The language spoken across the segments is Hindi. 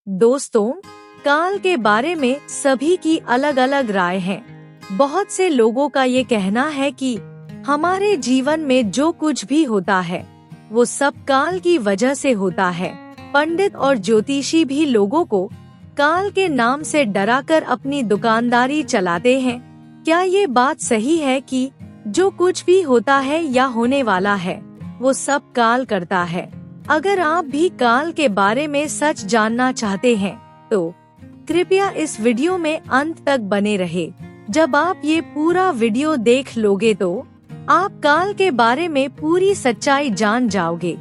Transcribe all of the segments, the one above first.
दोस्तों, काल के बारे में सभी की अलग अलग राय है। बहुत से लोगों का ये कहना है कि हमारे जीवन में जो कुछ भी होता है वो सब काल की वजह से होता है। पंडित और ज्योतिषी भी लोगों को काल के नाम से डराकर अपनी दुकानदारी चलाते हैं। क्या ये बात सही है कि जो कुछ भी होता है या होने वाला है वो सब काल करता है? अगर आप भी काल के बारे में सच जानना चाहते हैं तो कृपया इस वीडियो में अंत तक बने रहे। जब आप ये पूरा वीडियो देख लोगे तो आप काल के बारे में पूरी सच्चाई जान जाओगे।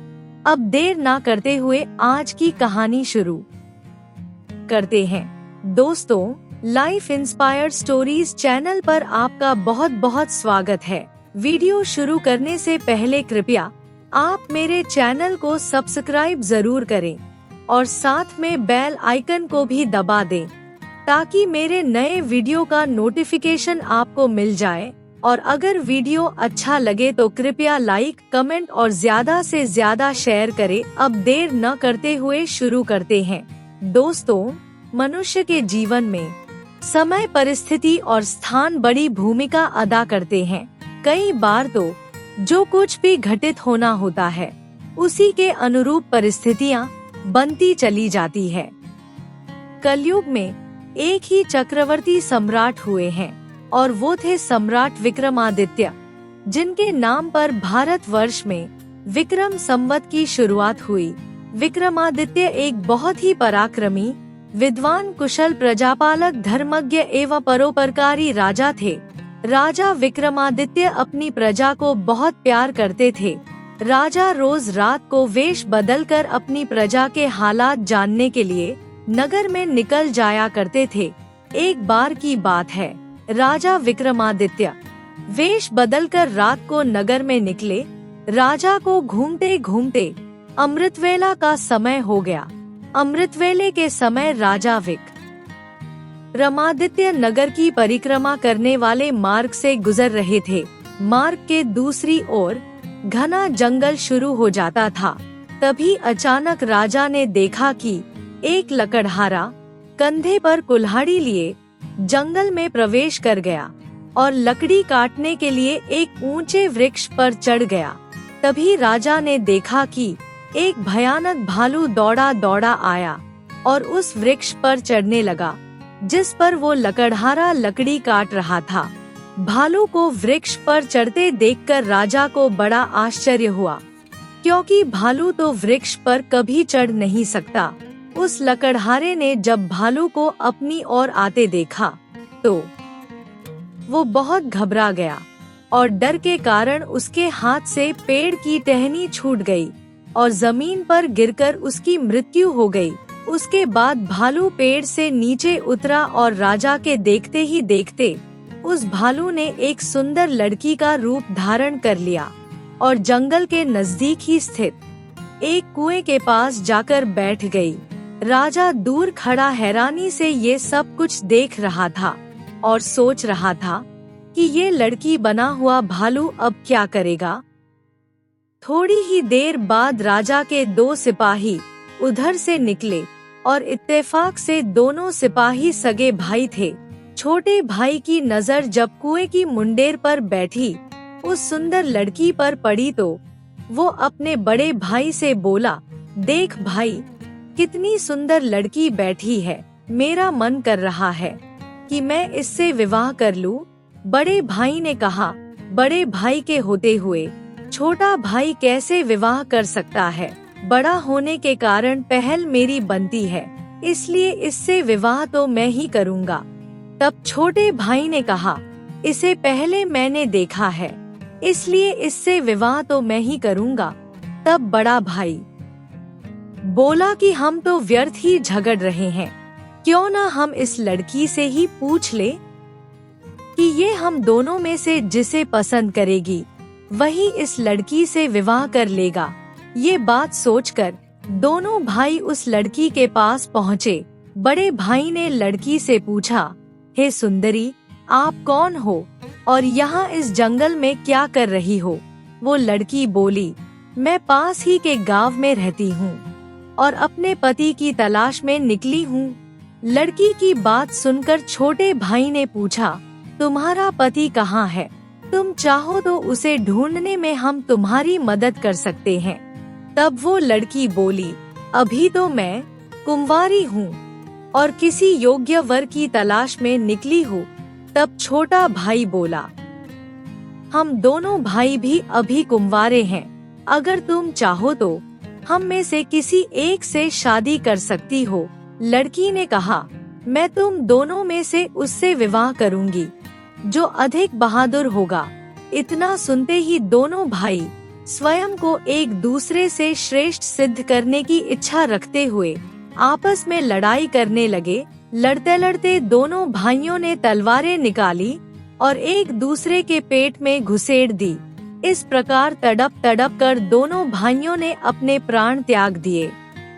अब देर ना करते हुए आज की कहानी शुरू करते हैं। दोस्तों, लाइफ इंस्पायर्ड स्टोरीज चैनल पर आपका बहुत बहुत स्वागत है। वीडियो शुरू करने से पहले कृपया आप मेरे चैनल को सब्सक्राइब जरूर करें और साथ में बेल आइकन को भी दबा दें ताकि मेरे नए वीडियो का नोटिफिकेशन आपको मिल जाए। और अगर वीडियो अच्छा लगे तो कृपया लाइक, कमेंट और ज्यादा से ज्यादा शेयर करें। अब देर न करते हुए शुरू करते हैं। दोस्तों, मनुष्य के जीवन में समय, परिस्थिति और स्थान बड़ी भूमिका अदा करते हैं। कई बार तो जो कुछ भी घटित होना होता है उसी के अनुरूप परिस्थितियां बनती चली जाती है। कलयुग में एक ही चक्रवर्ती सम्राट हुए हैं और वो थे सम्राट विक्रमादित्य, जिनके नाम पर भारतवर्ष में विक्रम संवत की शुरुआत हुई। विक्रमादित्य एक बहुत ही पराक्रमी, विद्वान, कुशल, प्रजापालक, धर्मज्ञ एवं परोपकारी राजा थे। राजा विक्रमादित्य अपनी प्रजा को बहुत प्यार करते थे। राजा रोज रात को वेश बदलकर अपनी प्रजा के हालात जानने के लिए नगर में निकल जाया करते थे। एक बार की बात है, राजा विक्रमादित्य वेश बदलकर रात को नगर में निकले। राजा को घूमते घूमते अमृतवेला का समय हो गया। अमृतवेले के समय राजा विक्रमादित्य नगर की परिक्रमा करने वाले मार्ग से गुजर रहे थे। मार्ग के दूसरी ओर घना जंगल शुरू हो जाता था। तभी अचानक राजा ने देखा कि एक लकड़हारा कंधे पर कुल्हाड़ी लिए जंगल में प्रवेश कर गया और लकड़ी काटने के लिए एक ऊंचे वृक्ष पर चढ़ गया। तभी राजा ने देखा कि एक भयानक भालू दौड़ा दौड़ा आया और उस वृक्ष पर चढ़ने लगा जिस पर वो लकड़हारा लकड़ी काट रहा था। भालू को वृक्ष पर चढ़ते देखकर राजा को बड़ा आश्चर्य हुआ, क्योंकि भालू तो वृक्ष पर कभी चढ़ नहीं सकता। उस लकड़हारे ने जब भालू को अपनी ओर आते देखा तो वो बहुत घबरा गया और डर के कारण उसके हाथ से पेड़ की टहनी छूट गई और जमीन पर गिरकर उसकी मृत्यु हो गई। उसके बाद भालू पेड़ से नीचे उतरा और राजा के देखते ही देखते उस भालू ने एक सुंदर लड़की का रूप धारण कर लिया और जंगल के नजदीक ही स्थित एक कुएं के पास जाकर बैठ गई। राजा दूर खड़ा हैरानी से ये सब कुछ देख रहा था और सोच रहा था कि ये लड़की बना हुआ भालू अब क्या करेगा। थोड़ी ही देर बाद राजा के दो सिपाही उधर से निकले और इत्तेफाक से दोनों सिपाही सगे भाई थे। छोटे भाई की नजर जब कुएं की मुंडेर पर बैठी उस सुंदर लड़की पर पड़ी तो वो अपने बड़े भाई से बोला, देख भाई, कितनी सुंदर लड़की बैठी है। मेरा मन कर रहा है कि मैं इससे विवाह कर लूं। बड़े भाई ने कहा, बड़े भाई के होते हुए छोटा भाई कैसे विवाह कर सकता है? बड़ा होने के कारण पहल मेरी बनती है, इसलिए इससे विवाह तो मैं ही करूँगा। तब छोटे भाई ने कहा, इसे पहले मैंने देखा है, इसलिए इससे विवाह तो मैं ही करूँगा। तब बड़ा भाई बोला कि हम तो व्यर्थ ही झगड़ रहे हैं, क्यों ना हम इस लड़की से ही पूछ ले कि ये हम दोनों में से जिसे पसंद करेगी वही इस लड़की से विवाह कर लेगा। ये बात सोचकर दोनों भाई उस लड़की के पास पहुँचे। बड़े भाई ने लड़की से पूछा, हे सुंदरी, आप कौन हो और यहाँ इस जंगल में क्या कर रही हो? वो लड़की बोली, मैं पास ही के गांव में रहती हूँ। और अपने पति की तलाश में निकली हूँ। लड़की की बात सुनकर छोटे भाई ने पूछा, तुम्हारा पति कहाँ है? तुम चाहो तो उसे ढूंढने में हम तुम्हारी मदद कर सकते हैं। तब वो लड़की बोली, अभी तो मैं कुंवारी हूँ और किसी योग्य वर की तलाश में निकली हूँ। तब छोटा भाई बोला, हम दोनों भाई भी अभी कुंवारे हैं। अगर तुम चाहो तो हम में से किसी एक से शादी कर सकती हो। लड़की ने कहा, मैं तुम दोनों में से उससे विवाह करूंगी जो अधिक बहादुर होगा। इतना सुनते ही दोनों भाई स्वयं को एक दूसरे से श्रेष्ठ सिद्ध करने की इच्छा रखते हुए आपस में लड़ाई करने लगे। लड़ते लड़ते दोनों भाइयों ने तलवारें निकाली और एक दूसरे के पेट में घुसेड़ दी। इस प्रकार तड़प तड़प कर दोनों भाइयों ने अपने प्राण त्याग दिए।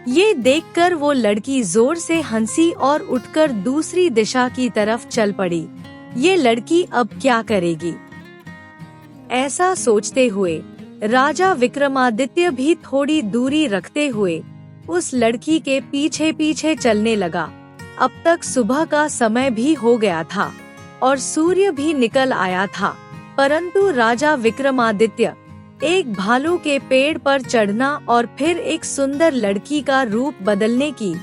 ये देखकर वो लड़की जोर से हंसी और उठकर दूसरी दिशा की तरफ चल पड़ी। ये लड़की अब क्या करेगी? ऐसा सोचते हुए राजा विक्रमादित्य भी थोड़ी दूरी रखते हुए उस लड़की के पीछे पीछे चलने लगा। अब तक सुबह का समय भी हो गया था और सूर्य भी निकल आया था, परंतु राजा विक्रमादित्य एक भालू के पेड़ पर चढ़ना और फिर एक सुंदर लड़की का रूप बदलने की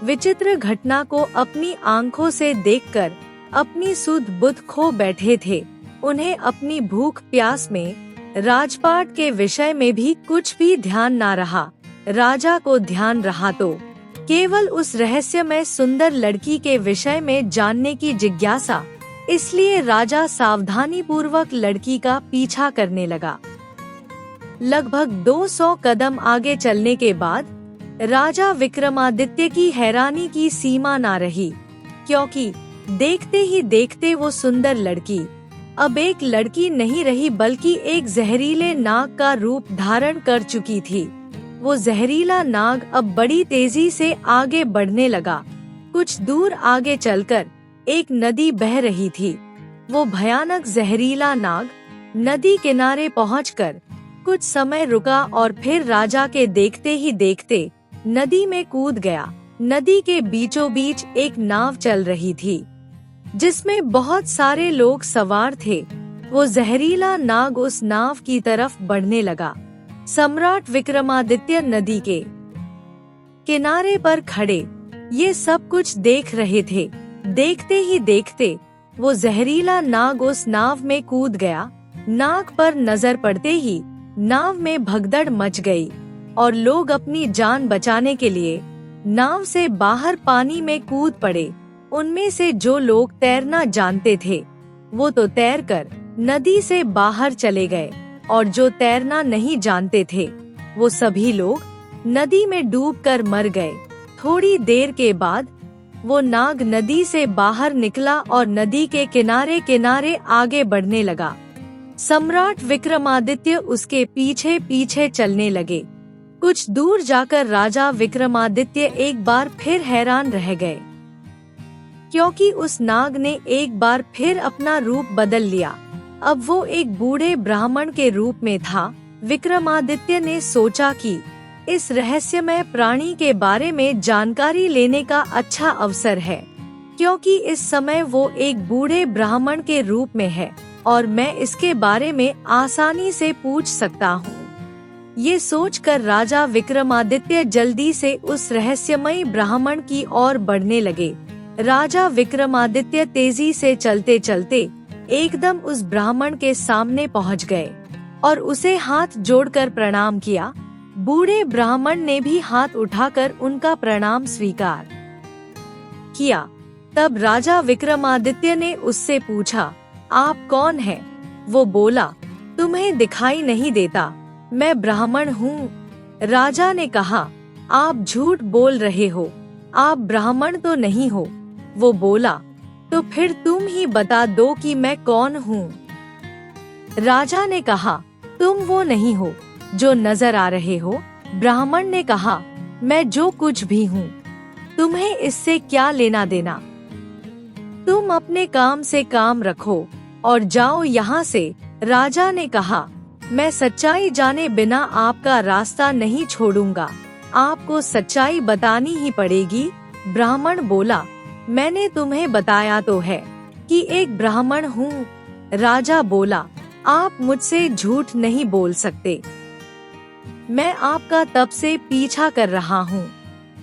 विचित्र घटना को अपनी आंखों से देखकर अपनी सुध बुध खो बैठे थे। उन्हें अपनी भूख प्यास में राजपाट के विषय में भी कुछ भी ध्यान ना रहा। राजा को ध्यान रहा तो केवल उस रहस्यमय सुंदर लड़की के विषय में जानने की जिज्ञासा। इसलिए राजा सावधानी पूर्वक लड़की का पीछा करने लगा। लगभग 200 कदम आगे चलने के बाद राजा विक्रमादित्य की हैरानी की सीमा ना रही, क्योंकि देखते ही देखते वो सुंदर लड़की अब एक लड़की नहीं रही बल्कि एक जहरीले नाग का रूप धारण कर चुकी थी। वो जहरीला नाग अब बड़ी तेजी से आगे बढ़ने लगा। कुछ दूर आगे चलकर एक नदी बह रही थी। वो भयानक जहरीला नाग नदी किनारे पहुंचकर कुछ समय रुका और फिर राजा के देखते ही देखते नदी में कूद गया। नदी के बीचों बीच एक नाव चल रही थी जिसमें बहुत सारे लोग सवार थे। वो जहरीला नाग उस नाव की तरफ बढ़ने लगा। सम्राट विक्रमादित्य नदी के किनारे पर खड़े ये सब कुछ देख रहे थे। देखते ही देखते वो जहरीला नाग उस नाव में कूद गया। नाग पर नजर पड़ते ही नाव में भगदड़ मच गई और लोग अपनी जान बचाने के लिए नाव से बाहर पानी में कूद पड़े। उनमें से जो लोग तैरना जानते थे वो तो तैरकर नदी से बाहर चले गए और जो तैरना नहीं जानते थे वो सभी लोग नदी में डूबकर मर गए। थोड़ी देर के बाद वो नाग नदी से बाहर निकला और नदी के किनारे किनारे आगे बढ़ने लगा। सम्राट विक्रमादित्य उसके पीछे पीछे चलने लगे। कुछ दूर जाकर राजा विक्रमादित्य एक बार फिर हैरान रह गए, क्योंकि उस नाग ने एक बार फिर अपना रूप बदल लिया। अब वो एक बूढ़े ब्राह्मण के रूप में था। विक्रमादित्य ने सोचा कि इस रहस्यमय प्राणी के बारे में जानकारी लेने का अच्छा अवसर है, क्योंकि इस समय वो एक बूढ़े ब्राह्मण के रूप में है और मैं इसके बारे में आसानी से पूछ सकता हूँ। ये सोचकर राजा विक्रमादित्य जल्दी से उस रहस्यमयी ब्राह्मण की ओर बढ़ने लगे। राजा विक्रमादित्य तेजी से चलते चलते एकदम उस ब्राह्मण के सामने पहुँच गए और उसे हाथ जोड़कर प्रणाम किया। बूढ़े ब्राह्मण ने भी हाथ उठाकर उनका प्रणाम स्वीकार किया। तब राजा विक्रमादित्य ने उससे पूछा, आप कौन हैं? वो बोला, तुम्हें दिखाई नहीं देता, मैं ब्राह्मण हूँ। राजा ने कहा, आप झूठ बोल रहे हो, आप ब्राह्मण तो नहीं हो। वो बोला, तो फिर तुम ही बता दो कि मैं कौन हूँ। राजा ने कहा, तुम वो नहीं हो जो नजर आ रहे हो। ब्राह्मण ने कहा, मैं जो कुछ भी हूँ, तुम्हें इससे क्या लेना देना? तुम अपने काम से काम रखो और जाओ यहाँ से। राजा ने कहा, मैं सच्चाई जाने बिना आपका रास्ता नहीं छोड़ूंगा। आपको सच्चाई बतानी ही पड़ेगी। ब्राह्मण बोला, मैंने तुम्हें बताया तो है कि एक ब्राह्मण हूँ। राजा बोला, आप मुझसे झूठ नहीं बोल सकते। मैं आपका तब से पीछा कर रहा हूँ।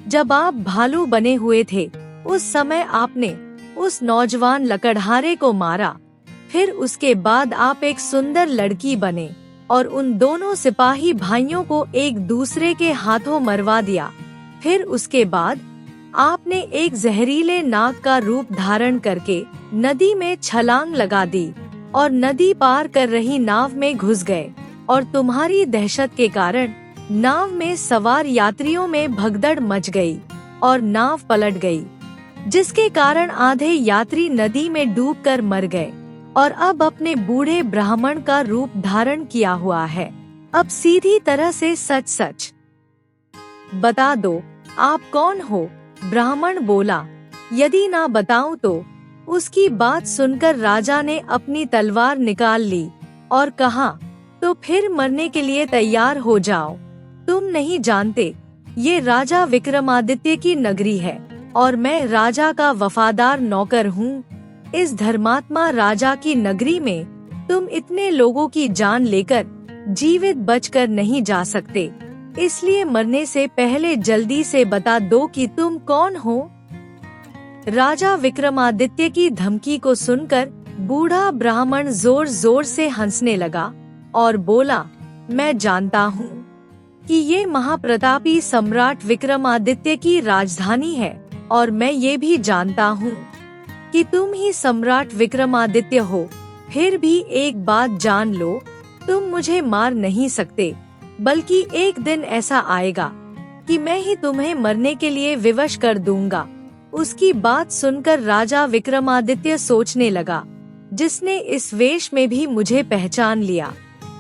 जब आप भालू बने हुए थे उस समय आपने उस नौजवान लकड़हारे को मारा। फिर उसके बाद आप एक सुंदर लड़की बने और उन दोनों सिपाही भाइयों को एक दूसरे के हाथों मरवा दिया। फिर उसके बाद आपने एक जहरीले नाग का रूप धारण करके नदी में छलांग लगा दी और नदी पार कर रही नाव में घुस गए और तुम्हारी दहशत के कारण नाव में सवार यात्रियों में भगदड़ मच गई और नाव पलट गई, जिसके कारण आधे यात्री नदी में डूबकर मर गए और अब अपने बूढ़े ब्राह्मण का रूप धारण किया हुआ है। अब सीधी तरह से सच सच बता दो, आप कौन हो? ब्राह्मण बोला, यदि ना बताऊं तो। उसकी बात सुनकर राजा ने अपनी तलवार निकाल ली और कहा, तो फिर मरने के लिए तैयार हो जाओ। तुम नहीं जानते, ये राजा विक्रमादित्य की नगरी है और मैं राजा का वफादार नौकर हूँ। इस धर्मात्मा राजा की नगरी में तुम इतने लोगों की जान लेकर जीवित बचकर नहीं जा सकते, इसलिए मरने से पहले जल्दी से बता दो कि तुम कौन हो। राजा विक्रमादित्य की धमकी को सुनकर बूढ़ा ब्राह्मण जोर जोर से हंसने लगा और बोला, मैं जानता हूँ कि ये महाप्रतापी सम्राट विक्रमादित्य की राजधानी है और मैं ये भी जानता हूँ कि तुम ही सम्राट विक्रमादित्य हो। फिर भी एक बात जान लो, तुम मुझे मार नहीं सकते, बल्कि एक दिन ऐसा आएगा कि मैं ही तुम्हें मरने के लिए विवश कर दूंगा। उसकी बात सुनकर राजा विक्रमादित्य सोचने लगा, जिसने इस वेश में भी मुझे पहचान लिया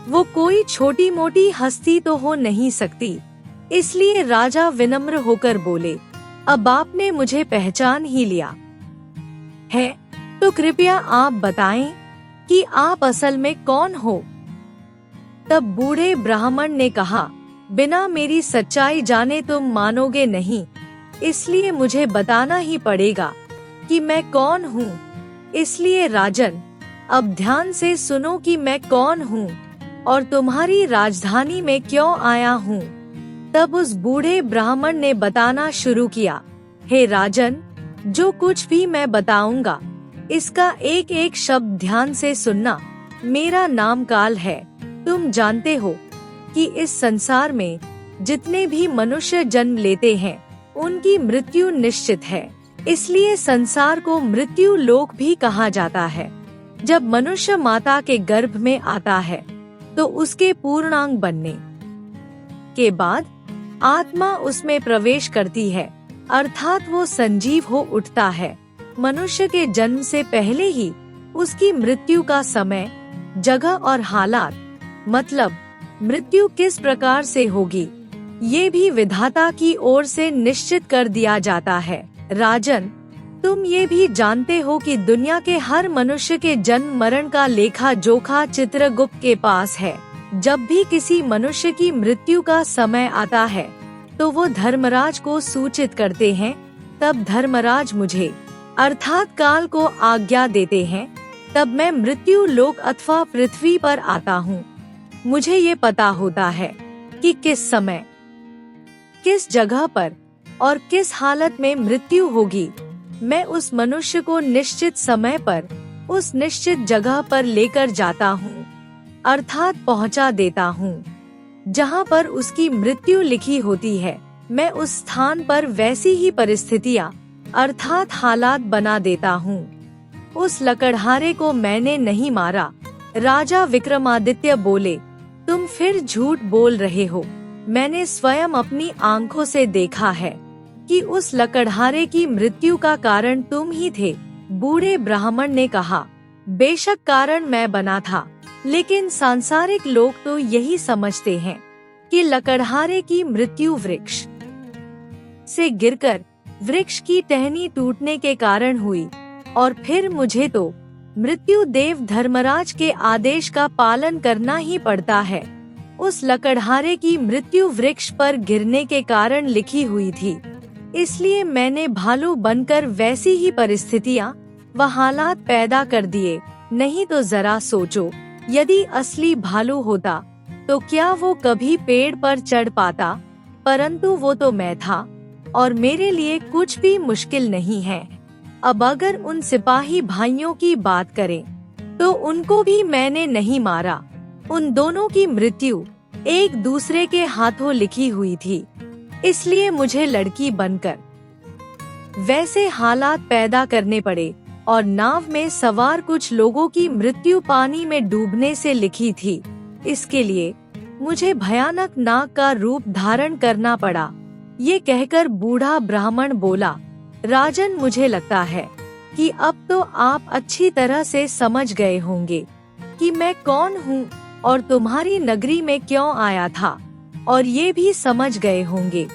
वो कोई छोटी मोटी हस्ती तो हो नहीं सकती। इसलिए राजा विनम्र होकर बोले, अब आपने मुझे पहचान ही लिया है तो कृपया आप बताएं कि आप असल में कौन हो। तब बूढ़े ब्राह्मण ने कहा, बिना मेरी सच्चाई जाने तुम मानोगे नहीं, इसलिए मुझे बताना ही पड़ेगा कि मैं कौन हूँ। इसलिए राजन, अब ध्यान से सुनो कि मैं कौन हूँ और तुम्हारी राजधानी में क्यों आया हूँ। तब उस बूढ़े ब्राह्मण ने बताना शुरू किया, हे राजन, जो कुछ भी मैं बताऊंगा इसका एक एक शब्द ध्यान से सुनना। मेरा नाम काल है। तुम जानते हो कि इस संसार में जितने भी मनुष्य जन्म लेते हैं उनकी मृत्यु निश्चित है, इसलिए संसार को मृत्यु लोक भी कहा जाता है। जब मनुष्य माता के गर्भ में आता है तो उसके पूर्णांग बनने के बाद आत्मा उसमें प्रवेश करती है, अर्थात वो संजीव हो उठता है। मनुष्य के जन्म से पहले ही उसकी मृत्यु का समय, जगह और हालात, मतलब मृत्यु किस प्रकार से होगी, ये भी विधाता की ओर से निश्चित कर दिया जाता है। राजन, तुम ये भी जानते हो कि दुनिया के हर मनुष्य के जन्म मरण का लेखा जोखा चित्रगुप्त के पास है। जब भी किसी मनुष्य की मृत्यु का समय आता है तो वो धर्मराज को सूचित करते हैं। तब धर्मराज मुझे अर्थात काल को आज्ञा देते हैं। तब मैं मृत्यु लोक अथवा पृथ्वी पर आता हूँ। मुझे ये पता होता है कि किस समय, किस जगह पर और किस हालत में मृत्यु होगी। मैं उस मनुष्य को निश्चित समय पर उस निश्चित जगह पर लेकर जाता हूँ, अर्थात पहुँचा देता हूँ जहाँ पर उसकी मृत्यु लिखी होती है। मैं उस स्थान पर वैसी ही परिस्थितियाँ अर्थात हालात बना देता हूँ। उस लकड़हारे को मैंने नहीं मारा। राजा विक्रमादित्य बोले, तुम फिर झूठ बोल रहे हो। मैंने स्वयं अपनी आंखों से देखा है कि उस लकड़हारे की मृत्यु का कारण तुम ही थे। बूढ़े ब्राह्मण ने कहा, बेशक कारण मैं बना था, लेकिन सांसारिक लोग तो यही समझते हैं कि लकड़हारे की मृत्यु वृक्ष से गिरकर वृक्ष की टहनी टूटने के कारण हुई और फिर मुझे तो मृत्यु देव धर्मराज के आदेश का पालन करना ही पड़ता है। उस लकड़हारे की मृत्यु वृक्ष पर गिरने के कारण लिखी हुई थी। इसलिए मैंने भालू बनकर वैसी ही परिस्थितियाँ व हालात पैदा कर दिए। नहीं तो जरा सोचो, यदि असली भालू होता तो क्या वो कभी पेड़ पर चढ़ पाता? परंतु वो तो मैं था और मेरे लिए कुछ भी मुश्किल नहीं है। अब अगर उन सिपाही भाइयों की बात करें तो उनको भी मैंने नहीं मारा। उन दोनों की मृत्यु एक दूसरे के हाथों लिखी हुई थी, इसलिए मुझे लड़की बनकर वैसे हालात पैदा करने पड़े और नाव में सवार कुछ लोगों की मृत्यु पानी में डूबने से लिखी थी। इसके लिए मुझे भयानक नाग का रूप धारण करना पड़ा। ये कहकर बूढ़ा ब्राह्मण बोला, राजन, मुझे लगता है कि अब तो आप अच्छी तरह से समझ गए होंगे कि मैं कौन हूँ और तुम्हारी नगरी में क्यों आया था, और ये भी समझ गए होंगे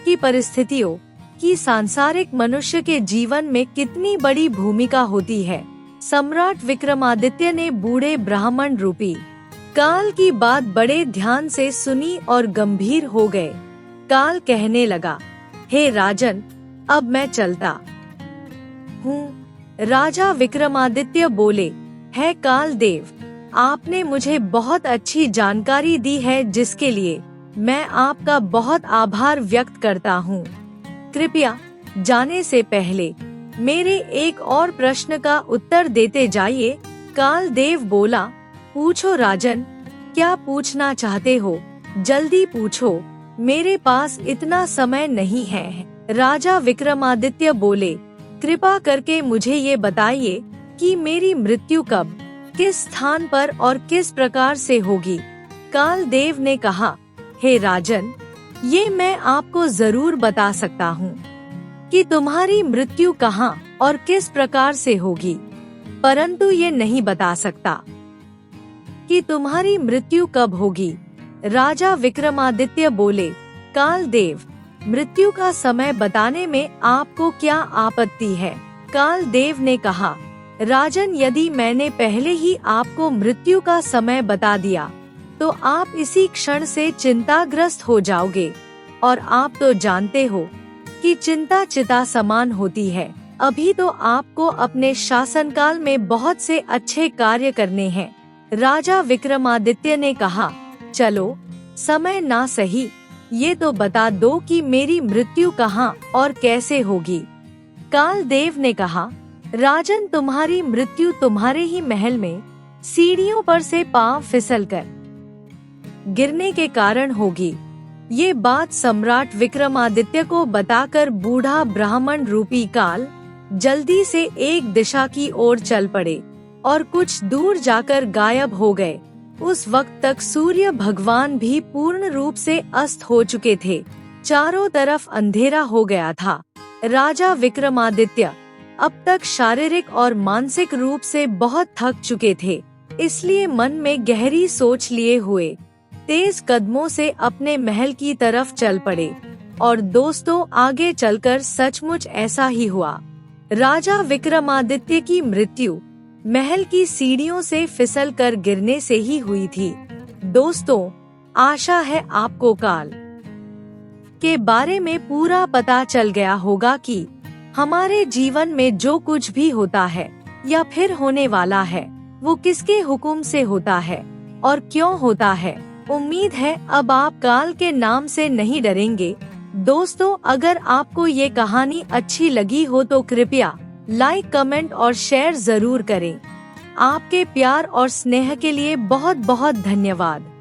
कि परिस्थितियों की सांसारिक मनुष्य के जीवन में कितनी बड़ी भूमिका होती है। सम्राट विक्रमादित्य ने बूढ़े ब्राह्मण रूपी काल की बात बड़े ध्यान से सुनी और गंभीर हो गए। काल कहने लगा, हे राजन, अब मैं चलता हूँ। राजा विक्रमादित्य बोले, है काल देव, आपने मुझे बहुत अच्छी जानकारी दी है, जिसके लिए मैं आपका बहुत आभार व्यक्त करता हूँ। कृपया जाने से पहले मेरे एक और प्रश्न का उत्तर देते जाइए। काल देव बोला, पूछो राजन, क्या पूछना चाहते हो? जल्दी पूछो, मेरे पास इतना समय नहीं है। राजा विक्रमादित्य बोले, कृपा करके मुझे ये बताइए कि मेरी मृत्यु कब, किस स्थान पर और किस प्रकार से होगी? काल देव ने कहा, हे राजन, ये मैं आपको जरूर बता सकता हूँ कि तुम्हारी मृत्यु कहाँ और किस प्रकार से होगी, परंतु ये नहीं बता सकता कि तुम्हारी मृत्यु कब होगी। राजा विक्रमादित्य बोले, काल देव, मृत्यु का समय बताने में आपको क्या आपत्ति है? काल देव ने कहा, राजन, यदि मैंने पहले ही आपको मृत्यु का समय बता दिया तो आप इसी क्षण से चिंताग्रस्त हो जाओगे, और आप तो जानते हो कि चिंता चिता समान होती है। अभी तो आपको अपने शासनकाल में बहुत से अच्छे कार्य करने हैं। राजा विक्रमादित्य ने कहा, चलो, समय ना सही, ये तो बता दो कि मेरी मृत्यु कहाँ और कैसे होगी। काल देव ने कहा, राजन, तुम्हारी मृत्यु तुम्हारे ही महल में सीढ़ियों पर से पांव फिसलकर गिरने के कारण होगी। ये बात सम्राट विक्रमादित्य को बताकर बूढ़ा ब्राह्मण रूपी काल जल्दी से एक दिशा की ओर चल पड़े और कुछ दूर जाकर गायब हो गए। उस वक्त तक सूर्य भगवान भी पूर्ण रूप से अस्त हो चुके थे। चारों तरफ अंधेरा हो गया था। राजा विक्रमादित्य अब तक शारीरिक और मानसिक रूप से बहुत थक चुके थे, इसलिए मन में गहरी सोच लिए हुए तेज कदमों से अपने महल की तरफ चल पड़े। और दोस्तों, आगे चलकर सचमुच ऐसा ही हुआ। राजा विक्रमादित्य की मृत्यु महल की सीढ़ियों से फिसल कर गिरने से ही हुई थी। दोस्तों, आशा है आपको काल के बारे में पूरा पता चल गया होगा कि हमारे जीवन में जो कुछ भी होता है या फिर होने वाला है, वो किसके हुक्म से होता है और क्यों होता है। उम्मीद है अब आप काल के नाम से नहीं डरेंगे। दोस्तों, अगर आपको ये कहानी अच्छी लगी हो तो कृपया लाइक, कमेंट और शेयर जरूर करें। आपके प्यार और स्नेह के लिए बहुत बहुत धन्यवाद।